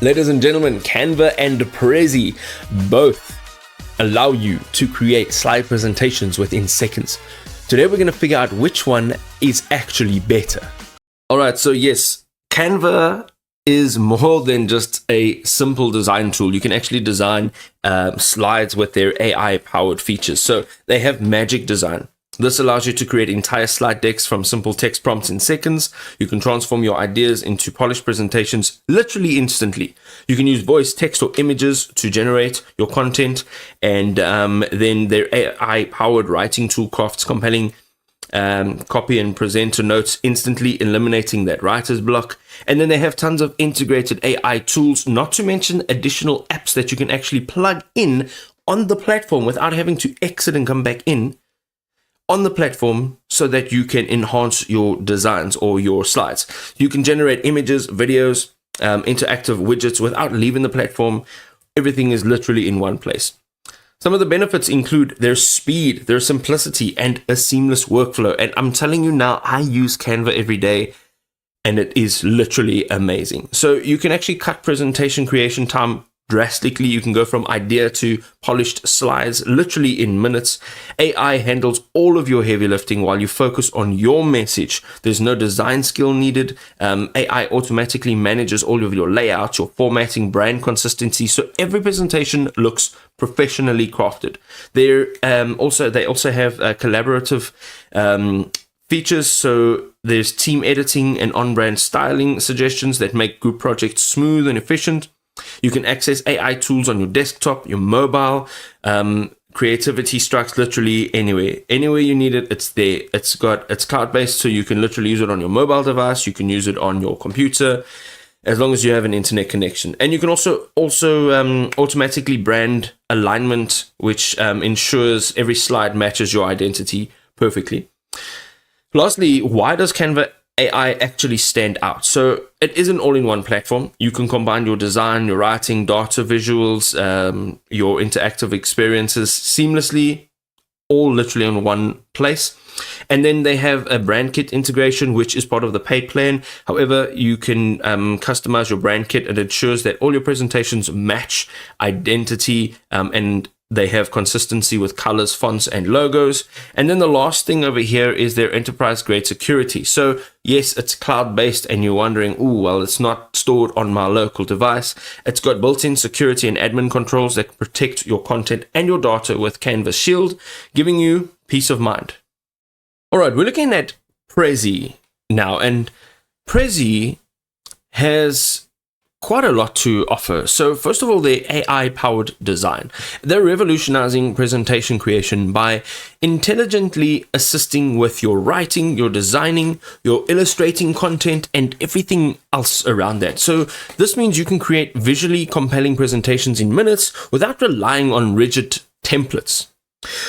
Ladies and gentlemen, Canva and Prezi both allow you to create slide presentations within seconds. Today we're going to figure out which one is actually better. Alright, so yes, Canva is more than just a simple design tool. You can actually design slides with their AI-powered features. So they have magic design. This allows you to create entire slide decks from simple text prompts in seconds. You can transform your ideas into polished presentations literally instantly. You can use voice, text, or images to generate your content, and then their AI-powered writing tool crafts compelling copy and presenter notes instantly, eliminating that writer's block. And then they have tons of integrated AI tools, not to mention additional apps that you can actually plug in on the platform without having to exit and come back in on the platform, so that you can enhance your designs or your slides. You can generate images, videos, interactive widgets without leaving the platform. Everything is literally in one place. Some of the benefits include their speed, their simplicity, and a seamless workflow. And I'm telling you now, I use Canva every day, and it is literally amazing. So you can actually cut presentation creation time drastically. You can go from idea to polished slides literally in minutes. AI handles all of your heavy lifting while you focus on your message. There's no design skill needed. AI automatically manages all of your layouts, your formatting, brand consistency, so every presentation looks professionally crafted. They also have collaborative features, so there's team editing and on-brand styling suggestions that make group projects smooth and efficient. You can access AI tools on your desktop, your mobile. Creativity strikes literally anywhere. Anywhere you need it, it's there. It's cloud-based, so you can literally use it on your mobile device. You can use it on your computer, as long as you have an internet connection. And you can also automatically brand alignment, which ensures every slide matches your identity perfectly. Lastly, why does Canva AI actually stand out? So it is an all-in-one platform. You can combine your design, your writing, data, visuals, your interactive experiences seamlessly, all literally in one place. And then they have a brand kit integration, which is part of the paid plan. However, you can customize your brand kit, and it ensures that all your presentations match identity, and they have consistency with colors, fonts, and logos. And then the last thing over here is their enterprise-grade security. So yes, it's cloud-based, and you're wondering, well, it's not stored on my local device. It's got built-in security and admin controls that protect your content and your data with Canva Shield, giving you peace of mind. All right, we're looking at Prezi now, and Prezi has quite a lot to offer. So first of all, the AI-powered design. They're revolutionizing presentation creation by intelligently assisting with your writing, your designing, your illustrating content, and everything else around that. So this means you can create visually compelling presentations in minutes without relying on rigid templates.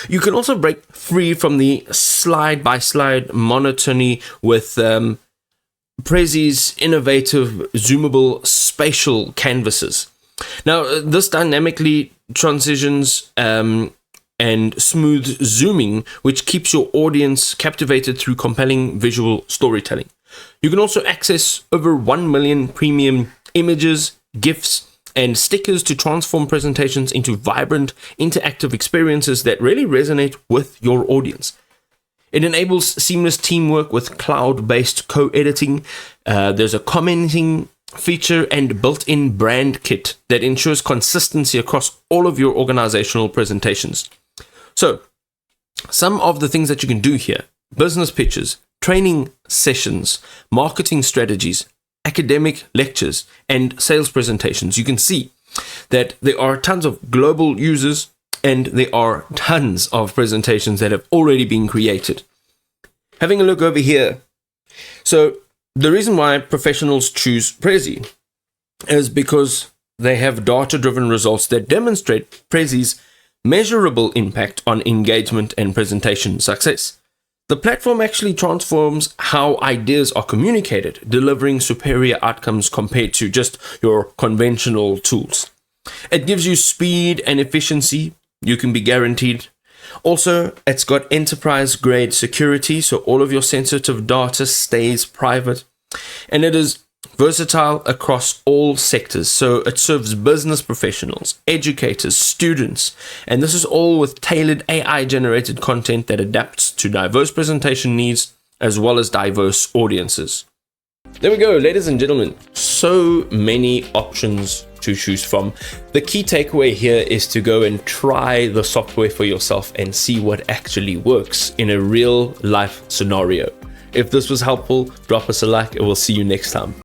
You can also break free from the slide-by-slide monotony with Prezi's innovative, zoomable, spatial canvases. Now, this dynamically transitions and smooth zooming, which keeps your audience captivated through compelling visual storytelling. You can also access over 1 million premium images, GIFs, and stickers to transform presentations into vibrant, interactive experiences that really resonate with your audience. It enables seamless teamwork with cloud-based co-editing. There's a commenting feature and built-in brand kit that ensures consistency across all of your organizational presentations. So, some of the things that you can do here: business pitches, training sessions, marketing strategies, academic lectures, and sales presentations. You can see that there are tons of global users, and there are tons of presentations that have already been created. Having a look over here. So the reason why professionals choose Prezi is because they have data-driven results that demonstrate Prezi's measurable impact on engagement and presentation success. The platform actually transforms how ideas are communicated, delivering superior outcomes compared to just your conventional tools. It gives you speed and efficiency. You can be guaranteed. Also, it's got enterprise-grade security, so all of your sensitive data stays private. And it is Versatile across all sectors, so it serves business professionals, educators, students, and this is all with tailored AI generated content that adapts to diverse presentation needs as well as diverse audiences. There we go, ladies and gentlemen, so many options to choose from. The key takeaway here is to go and try the software for yourself and see what actually works in a real life scenario. If this was helpful, drop us a like and we'll see you next time.